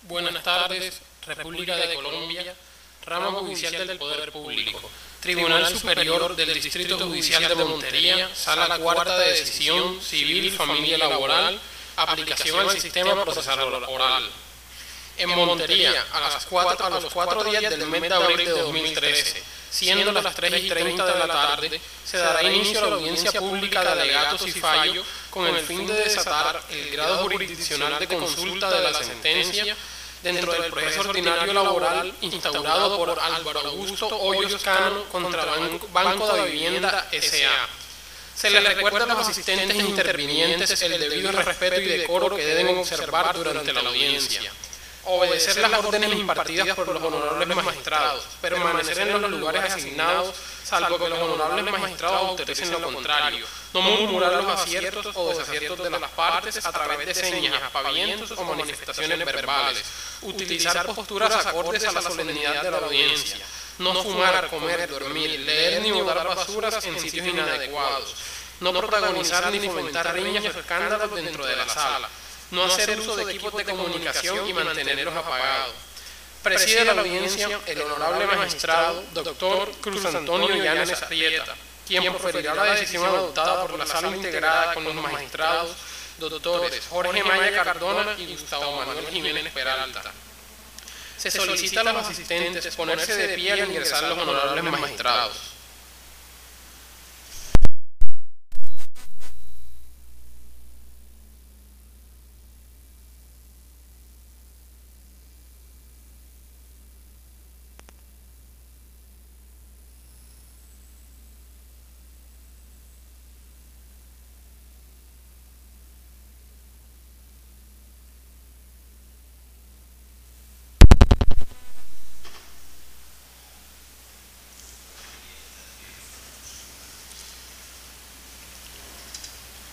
Buenas tardes, República de Colombia, Rama Judicial del Poder Público, Tribunal Superior del Distrito Judicial de Montería, Sala Cuarta de Decisión Civil, Familia Laboral, aplicación al sistema procesal oral. En Montería, a los 4 días del mes de abril de 2013, siendo las 3:30 de la tarde, se dará inicio a la audiencia pública de alegatos y fallo con el fin de desatar el grado jurisdiccional de consulta de la sentencia dentro del proceso ordinario laboral instaurado por Álvaro Augusto Hoyos Cano contra Banco de Vivienda S.A. Se les recuerda a los asistentes e intervinientes el debido respeto y decoro que deben observar durante la audiencia. Obedecer las órdenes impartidas por los honorables magistrados, permanecer en los lugares asignados, salvo que los honorables magistrados autoricen lo contrario, no murmurar los aciertos o desaciertos de las partes a través de señas, aspavientos o manifestaciones verbales, utilizar posturas acordes a la solemnidad de la audiencia, no fumar, comer, dormir, leer ni botar basuras en sitios inadecuados, no protagonizar ni fomentar riñas o escándalos dentro de la sala, no hacer uso de equipos de comunicación y mantenerlos apagados. Preside la audiencia el honorable magistrado Dr. Cruz Antonio Llanes Arrieta, quien proferirá la decisión adoptada por la sala integrada con los magistrados doctores Jorge Maya Cardona y Gustavo Manuel Jiménez Peralta. Se solicita a los asistentes ponerse de pie al ingresar los honorables magistrados.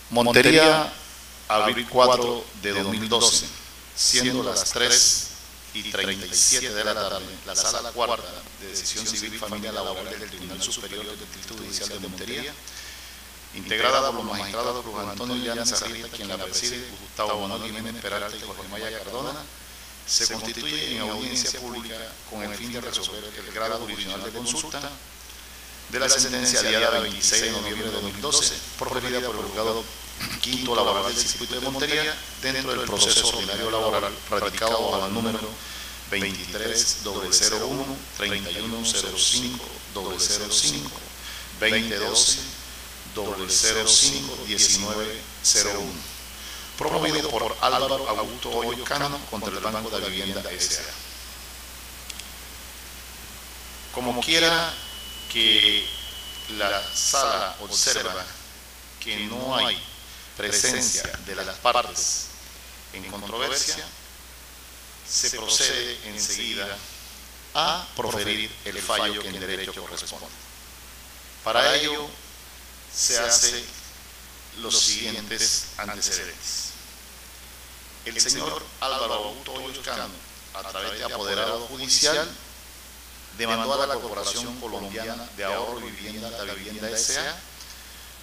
Montería, abril 4 de 2012, siendo las 3:37 de la tarde, la Sala Cuarta de Decisión Civil y Familia Laboral del Tribunal Superior del Distrito Judicial de Montería, integrada por los magistrados Cruz Antonio Llanes Arrieta, quien la preside, Gustavo Manuel Jiménez Peralta y Jorge Maya Cardona, se constituye en audiencia pública con el fin de resolver el grado jurisdiccional de consulta de la sentencia día 26 de noviembre de 2012, proferida por el juzgado quinto laboral del circuito de Montería dentro del proceso ordinario laboral radicado bajo el número 23-001, 3105-005, 2012-005-1901, promovido por Álvaro Augusto Hoyos Cano contra el Banco de Vivienda S.A. Como quiera que la sala observa que no hay presencia de las partes en controversia, se procede enseguida a proferir el fallo que en derecho corresponde. Para ello se hace los siguientes antecedentes. El señor Álvaro Augusto Hoyos Cano, a través de apoderado judicial, demandó a la Corporación Colombiana de Ahorro y Vivienda, la Vivienda S.A.,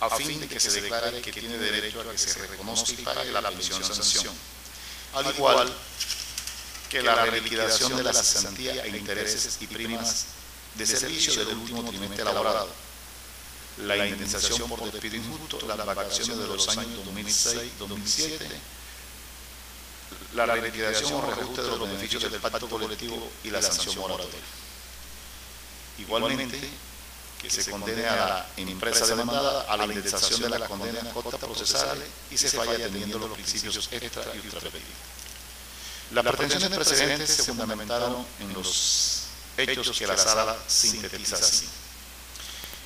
a fin de que se declare que tiene derecho a que se reconozca y pague la pensión sanción, al igual que la reliquidación de la cesantía e intereses y primas de servicio del último trimestre laborado, la indemnización por despido injusto, las vacaciones de los años 2006-2007, la reliquidación o reajuste de los beneficios del pacto colectivo y la sanción moratoria. Igualmente, que se condene a la empresa demandada a la indemnización de las condenas costas procesales y se falla atendiendo los principios extra y ultrapetitivos. Las pretensiones precedentes se fundamentaron en los hechos que la sala sintetiza así.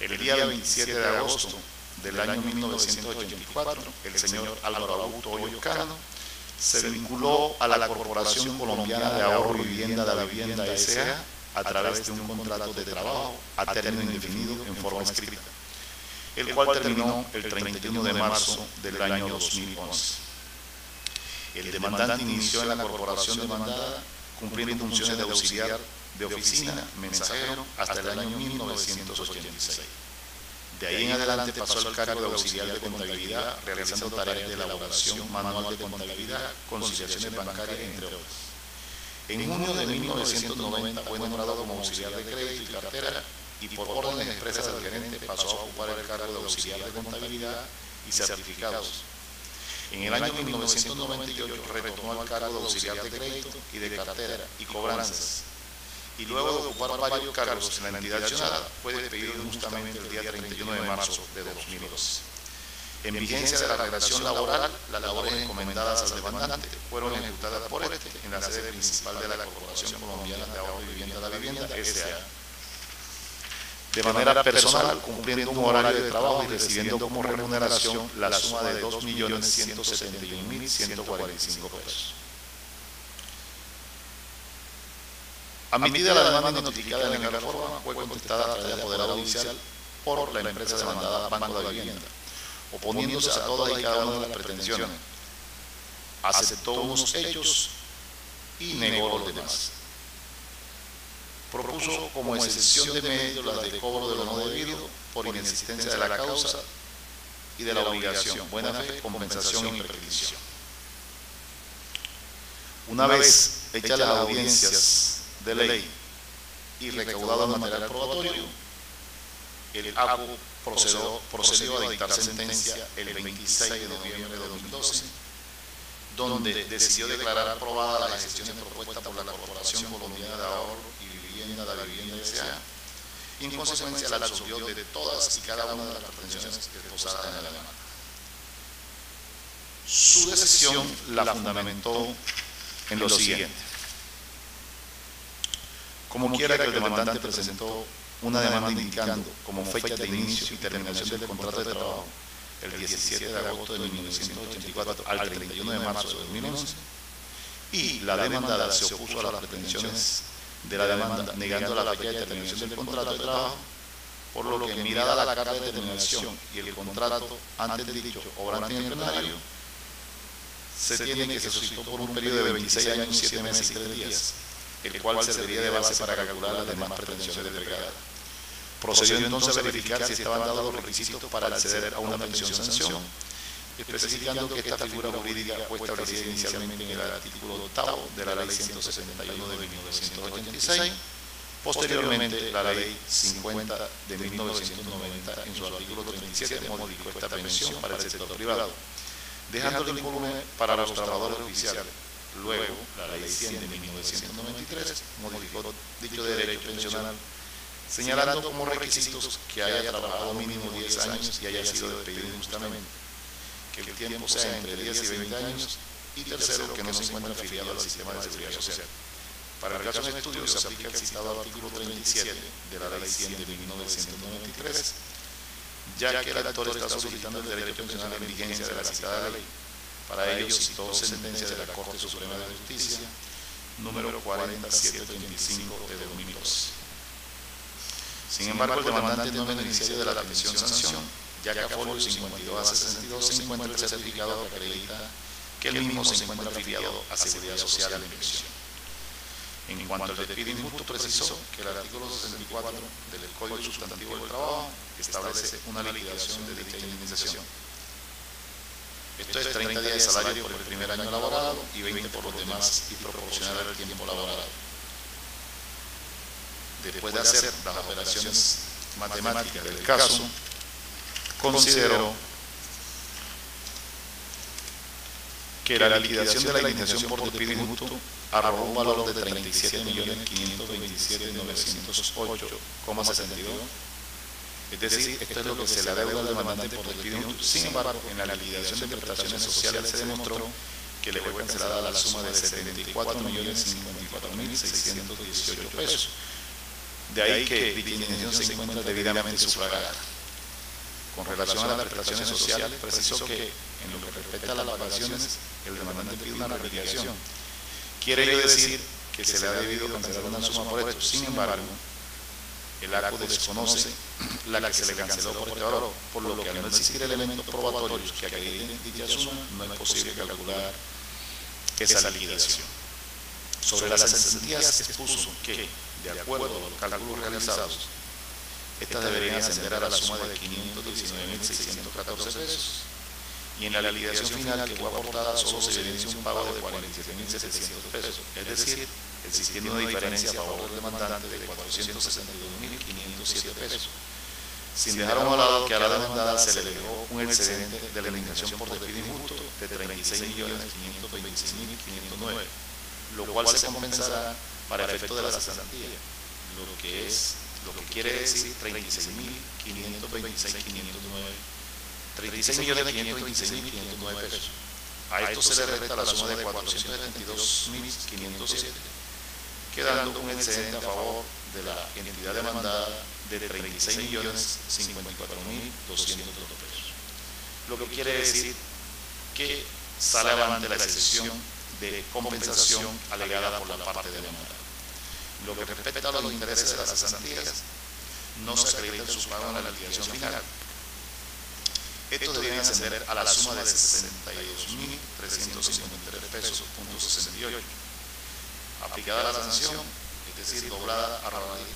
El día 27 de agosto del año 1984, el señor Álvaro Augusto Hoyos Cano se vinculó a la Corporación Colombiana de Ahorro y Vivienda, la Vivienda S.A., a través de un contrato de trabajo a término indefinido en forma escrita, el cual terminó el 31 de marzo del año 2011. El demandante inició en la corporación demandada cumpliendo funciones de auxiliar de oficina, mensajero, hasta el año 1986. De ahí en adelante pasó al cargo de auxiliar de contabilidad, realizando tareas de elaboración manual de contabilidad, conciliaciones bancarias, entre otras. En junio de 1990 fue nombrado como auxiliar de crédito y cartera y por órdenes expresas del gerente pasó a ocupar el cargo de auxiliar de contabilidad y certificados. En el año 1998 retornó al cargo de auxiliar de crédito y de cartera y cobranzas. Y luego de ocupar varios cargos en la entidad accionada, fue despedido injustamente el día 31 de marzo de 2012. En vigencia de la relación laboral, las labores encomendadas al demandante fueron ejecutadas por este en la sede principal de la Corporación Colombiana de Ahorro y Vivienda La Vivienda, S.A. De manera personal, cumpliendo un horario de trabajo y recibiendo como remuneración la suma de 2.171.145 pesos. Admitida la demanda notificada en la reforma, fue contestada a través de apoderado judicial por la empresa demandada Banco de Vivienda, oponiéndose a todas y cada una de las pretensiones. Aceptó unos hechos y negó los demás. Propuso como excepción de medios la de cobro de lo no debido por inexistencia de la causa y de la obligación, buena fe, compensación y perquisición. Una vez hechas las audiencias de ley y recaudado el material probatorio, el ACU procedió a dictar sentencia el 26 de noviembre de 2012, donde decidió declarar aprobada las gestiones propuestas por la Corporación Colombiana de Ahorro y Vivienda La Vivienda S.A. y en consecuencia la absolvió de todas y cada una de las pretensiones esposadas en la demanda. Su decisión la fundamentó en lo siguiente. Como quiera que el demandante presentó una demanda indicando como fecha de inicio y terminación del contrato de trabajo el 17 de agosto de 1984 al 31 de marzo de 2011, y la demandada se opuso a las pretensiones de la demanda negando la fecha de terminación del contrato de trabajo, por lo que mirada la carta de terminación y el contrato antes dicho obrante en el plenario, se tiene que se suscitó por un periodo de 26 años, 7 meses y 3 días, el cual serviría de base para calcular las demás pretensiones delegadas. Procedió entonces a verificar si estaban dados los requisitos para acceder a una pensión-sanción, especificando que esta figura jurídica fue establecida inicialmente en el artículo 8 de la Ley 161 de 1986, posteriormente la Ley 50 de 1990 en su artículo 37 modificó esta pensión para el sector privado, dejándolo incólume para los trabajadores oficiales. Luego, la Ley 100 de 1993 modificó dicho derecho pensional, señalando como requisitos que haya trabajado mínimo 10 años y haya sido despedido injustamente, que el tiempo sea entre 10 y 20 años, y tercero, que no se encuentre afiliado al sistema de seguridad social. Para el caso de estudio se aplica el citado artículo 37 de la Ley 100 de 1993, ya que el actor está solicitando el derecho pensional en vigencia de la citada ley. Para ello citó sentencia de la Corte Suprema de Justicia número 4735 de 2012. Sin embargo, el demandante no es beneficiario de la pensión-sanción, ya que a folio 52 a 62 se encuentra el certificado que acredita que el mismo se encuentra afiliado a Seguridad Social en pensión. En cuanto al despido injusto, precisó que el artículo 64 del Código Sustantivo del Trabajo establece una liquidación de dicha indemnización. Esto es 30 días de salario por el primer año laborado y 20 por los demás, y proporcional al tiempo laborado. Después de hacer las operaciones matemáticas del caso, consideró que la liquidación de la indemnización por despido injusto arrojó un valor de 37.527.908,62. Es decir, esto es lo que se le adeuda al demandante por despido injusto. Sin embargo, en la liquidación de prestaciones sociales se demostró que le fue cancelada la suma de 74.054.618 pesos. De ahí que dicha indemnización se encuentra debidamente sufragada. Con relación a las prestaciones sociales, precisó que, en lo que respecta a las pagaciones, el demandante pide una replicación. Quiere ello decir que se le ha debido cancelar una suma por esto. Sin embargo, el ACU desconoce la que se le canceló por este valor, por lo que al no existir elementos probatorios que acrediten dicha suma, no es posible calcular esa liquidación. Sobre las cesantías expuso que, de acuerdo a los cálculos realizados, estas deberían ascender a la suma de 519.614 pesos, y en la liquidación final que fue aportada solo se evidencia un pago de 47.700 pesos, es decir, existiendo una diferencia a favor del demandante de 462.507 pesos, sin dejar a un lado que a la demandada se le dejó un excedente de la indemnización por despido injusto de 36.526.509, lo cual se compensará para efecto de la cesantía, lo que quiere decir 36.526.509 pesos. A esto se le resta la suma de 472.507, quedando un excedente a favor de la entidad demandada de 36.054.202 pesos. Lo que quiere decir que sale avante la excepción de compensación alegada por la parte demandada. Lo que respecta a los intereses de las cesantías, no se acredita su pago en la liquidación final. Estos debían ascender a la suma de 62.353 pesos, .68. Aplicada la sanción, es decir, doblada,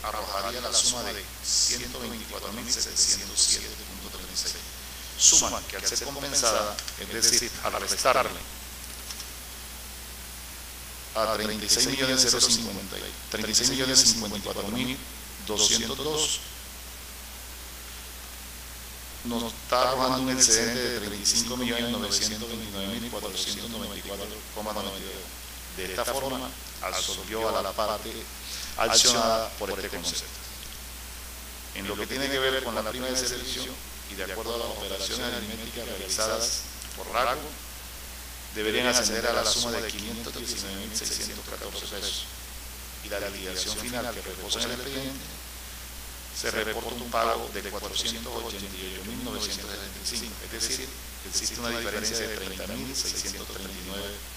arrojaría la suma de 124.707.36. Suma que al ser compensada, es decir, al restarle a 36.054.202, nos está arrojando un excedente de 35.929.494,92. De esta forma, absorbió a la parte accionada por este concepto. En lo que tiene que ver con la prima de servicio y de acuerdo a las operaciones aritméticas realizadas por RACO, deberían ascender a la suma de 519.614 pesos, y la liquidación final que reposa en el expediente se reporta un pago de 488.975, es decir, existe una diferencia de 30.639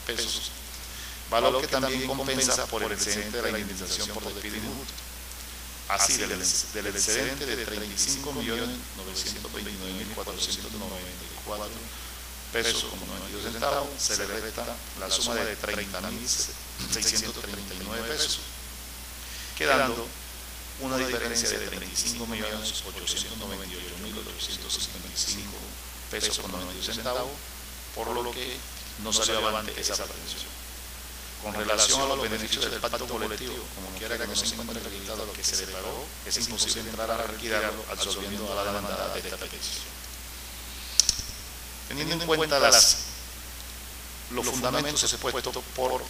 pesos, valor que también compensa por el excedente de la indemnización por despido injusto. Así, del excedente de 35.929.494 pesos con 92 centavos, se le resta la suma de 30.639 pesos, quedando una diferencia de 35.898.855 pesos con 92 centavos, por lo que no salió avante esa pretensión. Con relación a los beneficios del pacto colectivo, como quiera que no se encuentre acreditado lo que se le pagó, es imposible entrar a liquidarlo absolviendo a la demandada de esta petición. Teniendo en cuenta los fundamentos expuestos por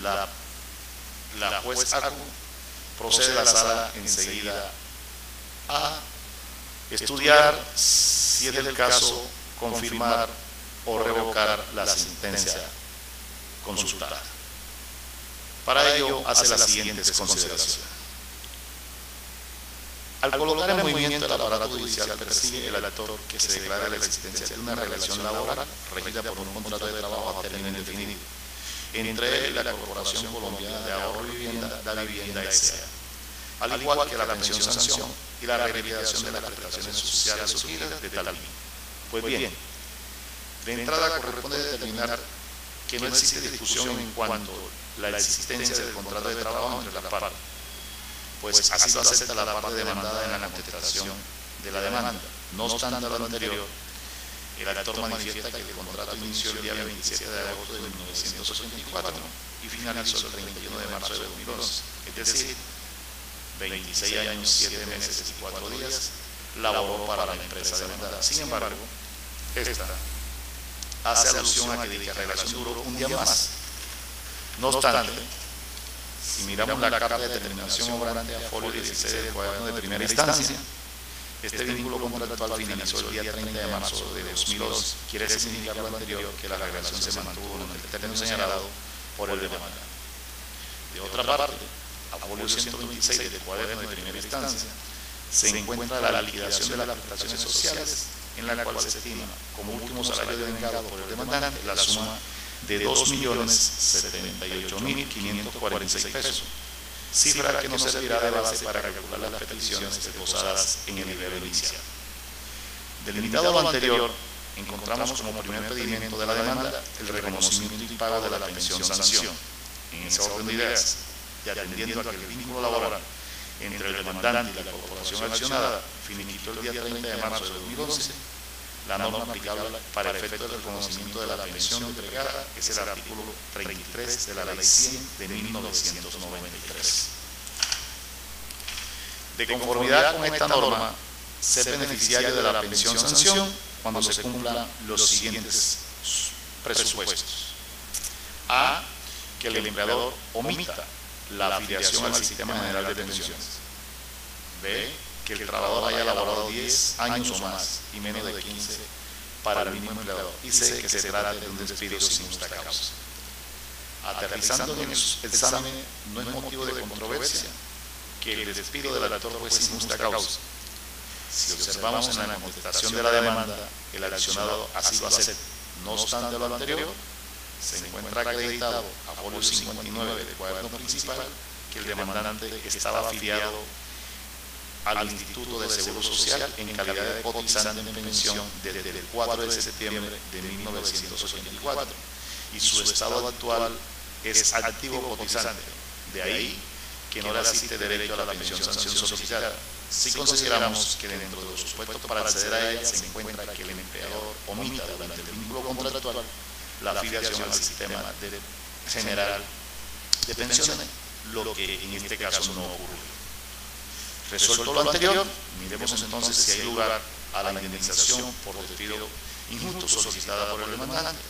la juez ACU, procede la sala enseguida a estudiar, si es del caso, confirmar o revocar la sentencia consultada. Para ello hace las siguientes consideraciones. Al colocar en movimiento el aparato judicial, persigue el actor que se declare la existencia de una relación laboral regida por un contrato de trabajo a término indefinido entre él y la Corporación Colombiana de Ahorro y Vivienda, Da Vivienda S.A., al igual que la pensión sanción y la revalorización de las prestaciones sociales surgidas de tal línea. Pues bien, de entrada corresponde determinar que no existe discusión en cuanto a la existencia del contrato de trabajo entre las partes, pues así lo acepta la parte demandada en la contestación de la demanda. No obstante lo anterior, el actor manifiesta que el contrato inició el día 27 de agosto de 1984 y finalizó el 31 de marzo de 2011, es decir, 26 años, 7 meses y 4 días laboró para la empresa demandada. Sin embargo, esta hace alusión a que dicha relación duró un día más. No obstante, si miramos la carta de determinación obrante a folio 16 del cuaderno de primera instancia, este vínculo contractual finalizó el día 30 de marzo de 2011. Quiere significar lo anterior que la relación se mantuvo en el término señalado por el demandante. De otra parte, a folio 126 del cuaderno de primera instancia se encuentra la liquidación de las prestaciones sociales, en la cual se estima como último salario devengado por el demandante la suma de 2.078.546 pesos, cifra que nos servirá de base para calcular las peticiones esbozadas en el nivel inicial. Delimitado lo anterior, encontramos como primer pedimento de la demanda el reconocimiento y pago de la pensión sanción. En ese orden de ideas, y atendiendo a que el vínculo laboral entre el demandante y la corporación accionada finiquitó el día 30 de marzo de 2011, la norma aplicable para efecto del reconocimiento de la pensión entregada es el artículo 33 de la Ley 100 de 1993. De conformidad con esta norma, ser beneficiario de la pensión sanción cuando se cumplan los siguientes presupuestos. A. Que el empleador omita la afiliación al Sistema General de Pensiones. B. Que el trabajador haya laborado 10 años o más y menos de 15 para el mismo empleador. Y C. Que se trate de un despido sin justa causa. Aterrizando en el examen, no es motivo de controversia que el despido del actor fue sin justa causa. Si observamos en la contestación de la demanda, el accionado así lo acepta. No obstante lo anterior, se encuentra acreditado a folio 59 del cuaderno principal que el demandante estaba afiliado al Instituto de Seguro Social en calidad de cotizante en pensión desde el 4 de septiembre de 1984 y su estado actual es activo cotizante. De ahí que no le asiste derecho a la pensión sanción solicitada. Si consideramos que dentro de los supuestos para acceder a ella se encuentra que el empleador omita durante el vínculo contractual la afiliación al Sistema General de Pensiones, lo que en este caso no ocurre. Resuelto lo anterior, miremos entonces si hay lugar a la indemnización por despido injusto solicitada por el demandante.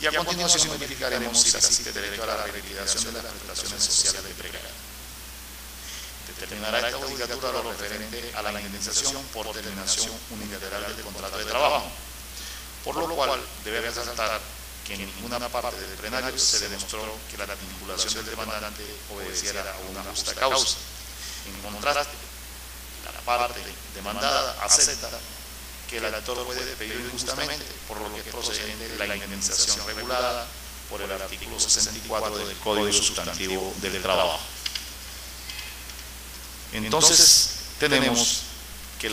Y a continuación verificaremos si le asiste derecho a la liquidación de las prestaciones sociales de precariedad. Determinará esta judicatura lo referente a la indemnización por terminación unilateral del contrato de trabajo, por lo cual debe resaltar que en ninguna parte del plenario se demostró que la vinculación del demandante obedeciera a una justa causa. En contraste, la parte demandada acepta que el actor fue despedido injustamente, por lo que es procedente la indemnización regulada por el artículo 64 del Código Sustantivo del Trabajo. Entonces, tenemos que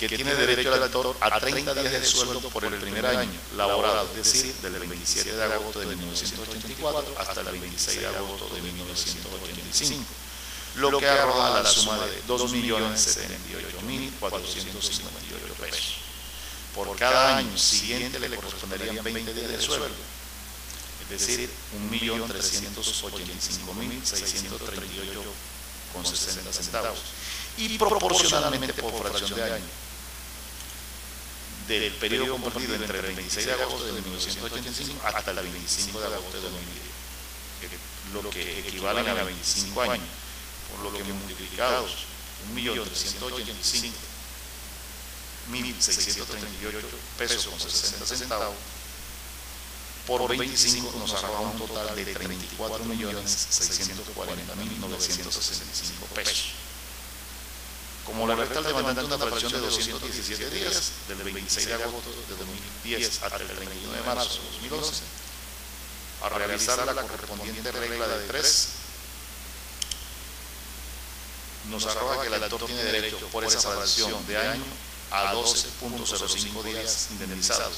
tiene derecho el actor a 30 días de sueldo por el primer año laborado, es decir, desde el 27 de agosto de 1984 hasta el 26 de agosto de 1985. Lo que arroja la suma de 2.078.458 pesos. Por cada año siguiente le corresponderían 20 días de sueldo, es decir, 1.385.638,60 centavos. Y proporcionalmente por fracción de año, del periodo comprendido entre el 26 de agosto de 1985 hasta el 25 de agosto de 2010, lo que equivalen a 25 años. Por lo que multiplicados 1.385.638 pesos con 60 centavos por 25 nos arroja un total de 34.640.965 pesos. Como le resta al demandante una fracción de 217 días, desde el 26 de agosto de 2010 hasta el 31 de marzo de 2011, a realizar la correspondiente regla de 3, nos arroja que el actor tiene derecho por esa fracción de año a 12.05 días indemnizados.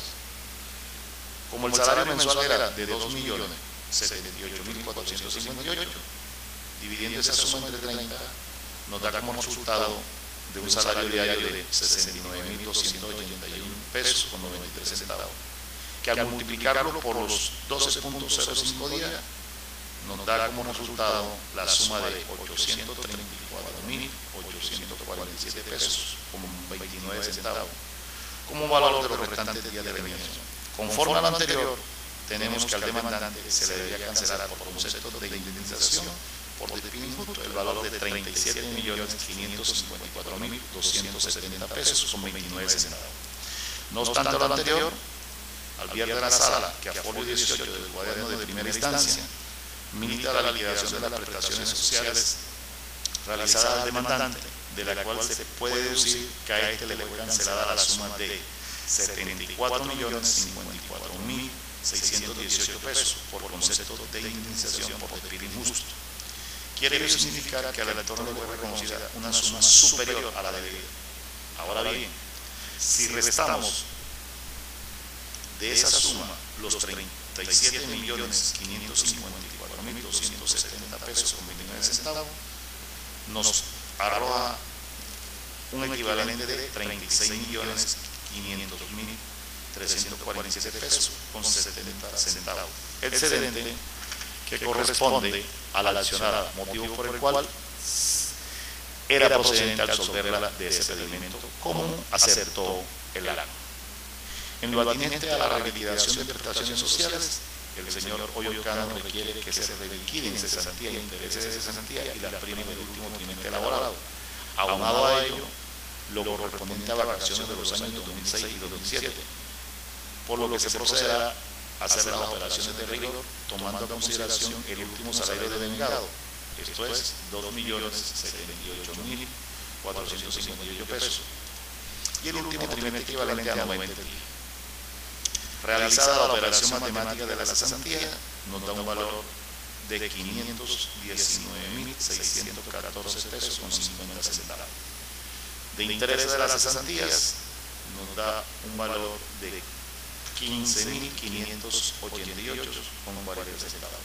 Como el salario mensual era de 2.078.458, dividiendo esa suma entre 30, nos da como resultado de un salario diario de 69.281 pesos con 93 centavos, que al multiplicarlo por los 12.05 días, nos da como resultado la suma de 834.847 pesos con 29 centavos como valor de los restantes días de remuneración. Conforme a lo anterior, tenemos que al demandante se le debería cancelar por concepto de indemnización por despido injusto el valor de 37.554.270 pesos con 29 centavos. No obstante lo anterior, al viernes de la sala que a folio 18 del cuaderno de primera instancia milita la liquidación de las prestaciones sociales realizada al demandante, de la cual se puede deducir que a este le fue cancelada la suma de 74.054.618 pesos por concepto de indemnización por despido injusto. Quiere ello significar que al elector le fue reconocida una suma superior a la debida. Ahora bien, si restamos de esa suma los 37.554.270 pesos con 29 centavos, nos arroja un equivalente de 36.500.000 500.347 pesos con 70 centavos. Excedente que corresponde a la accionada, motivo por el cual era procedente absolverla de ese pedimento, como aceptó el acto. En lo atinente a la reliquidación de prestaciones sociales, el señor Hoyo Cano requiere que se reliquiden cesantía y intereses de cesantía y la prima del último trimestre elaborado. Aunado a ello, lo correspondiente a vacaciones de los años 2006 y 2007, por lo que se procederá a hacer las operaciones de rigor, tomando a consideración el último salario de vengado, esto es 2.078.458 pesos, y el último trimestre equivalente a 90 días. Realizada la operación matemática de la cesantía, nos da un valor de 519.614 pesos con 50 centavos. De intereses de las cesantías, nos da un valor de 15.588 con 40 centavos.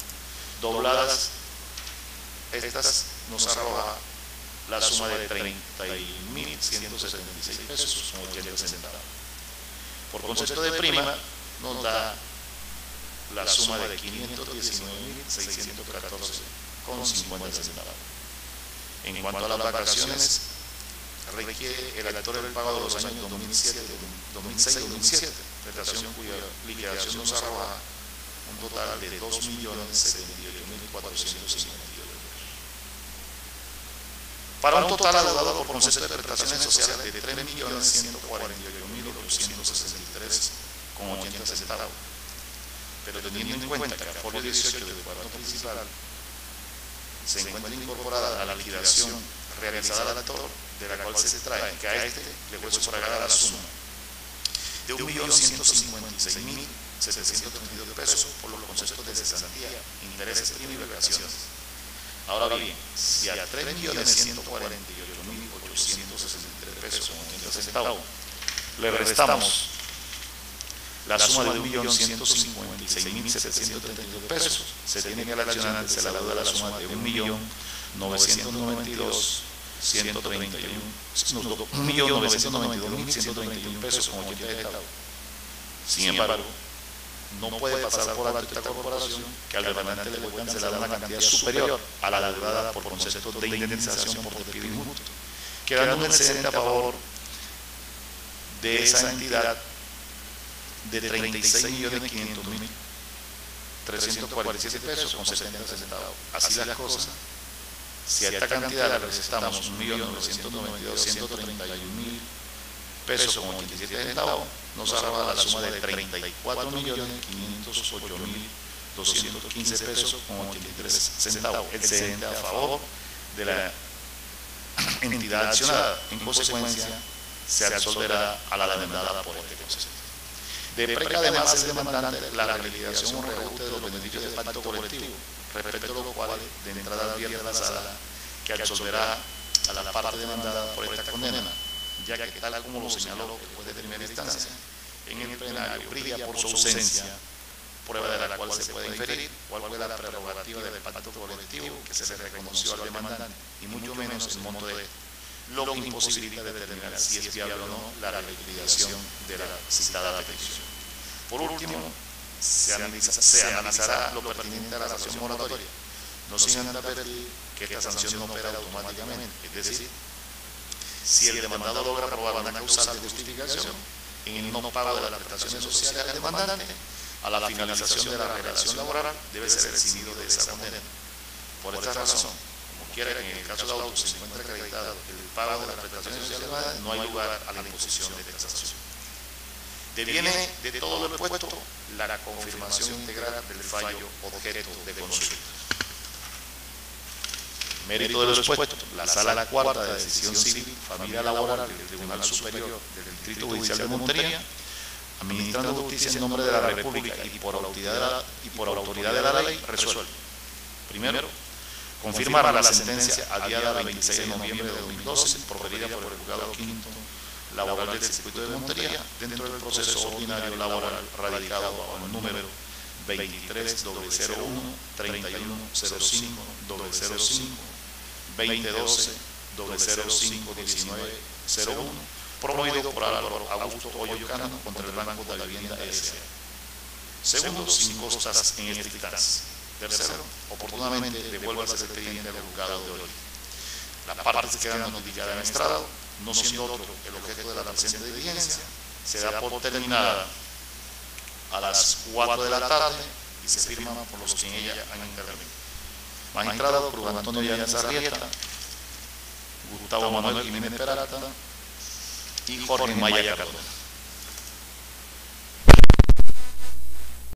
Dobladas, estas nos arroja la suma de 30.176 pesos con 80 centavos. Por concepto de prima, nos da la suma de 519.614 con 50 centavos. En cuanto a las vacaciones, requiere el actor el pago de los años 2006 y 2007, prestación cuya liquidación nos arroja un total de 2.078.452 pesos. Para un total adeudado por concepto de prestaciones sociales de 3.148.863 con 80 centavos. Pero teniendo en cuenta que a folio 18 del cuadro principal se encuentra incorporada a la liquidación realizada al actor, de la cual se extrae que a este le fue sufragada la suma de 1.156.732 pesos por los conceptos de cesantía, intereses, prima y vacaciones. Ahora bien, si a 3.148.863 pesos con 80 centavos le restamos la suma de 1.156.732 pesos, se tiene que al accionante se le deuda la suma de 1.992.131 pesos con 80 centavos. Sin embargo, no puede pasar por alto esta corporación que al demandante le fue cancelada una cantidad superior a la deudada por concepto de indemnización por despido injusto, quedando un excedente a favor de esa entidad de 36.500.347 pesos con 70 centavos. Así las cosas, si a esta cantidad le restamos 1.992.131.000 pesos con 87 centavos, nos arroja la suma de 34.508.215 pesos con 83 centavos, excedente a favor de la entidad accionada. En consecuencia, se absolverá a la demandada por este concepto. Depreca además el demandante la reliquidación o reajuste de los beneficios del pacto colectivo, respecto a lo cual de entrada advierte la sala que absolverá a la parte demandada por esta condena, ya que tal como lo señaló el juez de primera instancia, en el plenario brilla por su ausencia prueba de la cual se puede inferir cuál fue la prerrogativa del pacto colectivo que se le reconoció al demandante, y mucho menos el monto de esto, lo que imposibilita determinar si es viable o no la liquidación de la citada petición. Por último, se analizará lo pertinente a la sanción moratoria, no sin antes advertir que esta sanción no opera automáticamente, es decir, si el demandado logra probar una causal de justificación en el no pago de las prestaciones sociales al demandante, a la finalización de la relación laboral debe ser eximido de esa condena. Por esta razón, como quiera que en el caso de auto se encuentre acreditado el pago de las prestaciones sociales, no hay lugar a la imposición de esta sanción. Deviene de todo lo expuesto la confirmación integral del fallo objeto de consulta. Mérito de lo expuesto, la Sala Cuarta de Decisión Civil, Familia Laboral del Tribunal Superior del Distrito Judicial de Montería, administrando justicia en nombre de la República y por autoridad de la ley, resuelve. Primero, confirmar la sentencia adiada 26 de noviembre de 2012, proferida por el Juzgado Quinto Laboral del Circuito de Montería, dentro del proceso ordinario laboral radicado con el número 23-001-3105-005 2012-005-1901 promovido por Álvaro Augusto Hoyo Cano contra el Banco de la Vivienda S.A. Segundo, sin costas en esta instancia. Tercero, oportunamente devuélvase el expediente al juzgado de hoy. Las partes quedan notificadas en el estrado, no siendo otro el objeto de la presente diligencia, se da por terminada a las 4 de la tarde y se firma por los que en ella han intervenido. Magistrado Cruz Antonio Llanes Arrieta, Gustavo Manuel Jiménez Peralta y Jorge Maya Cardona.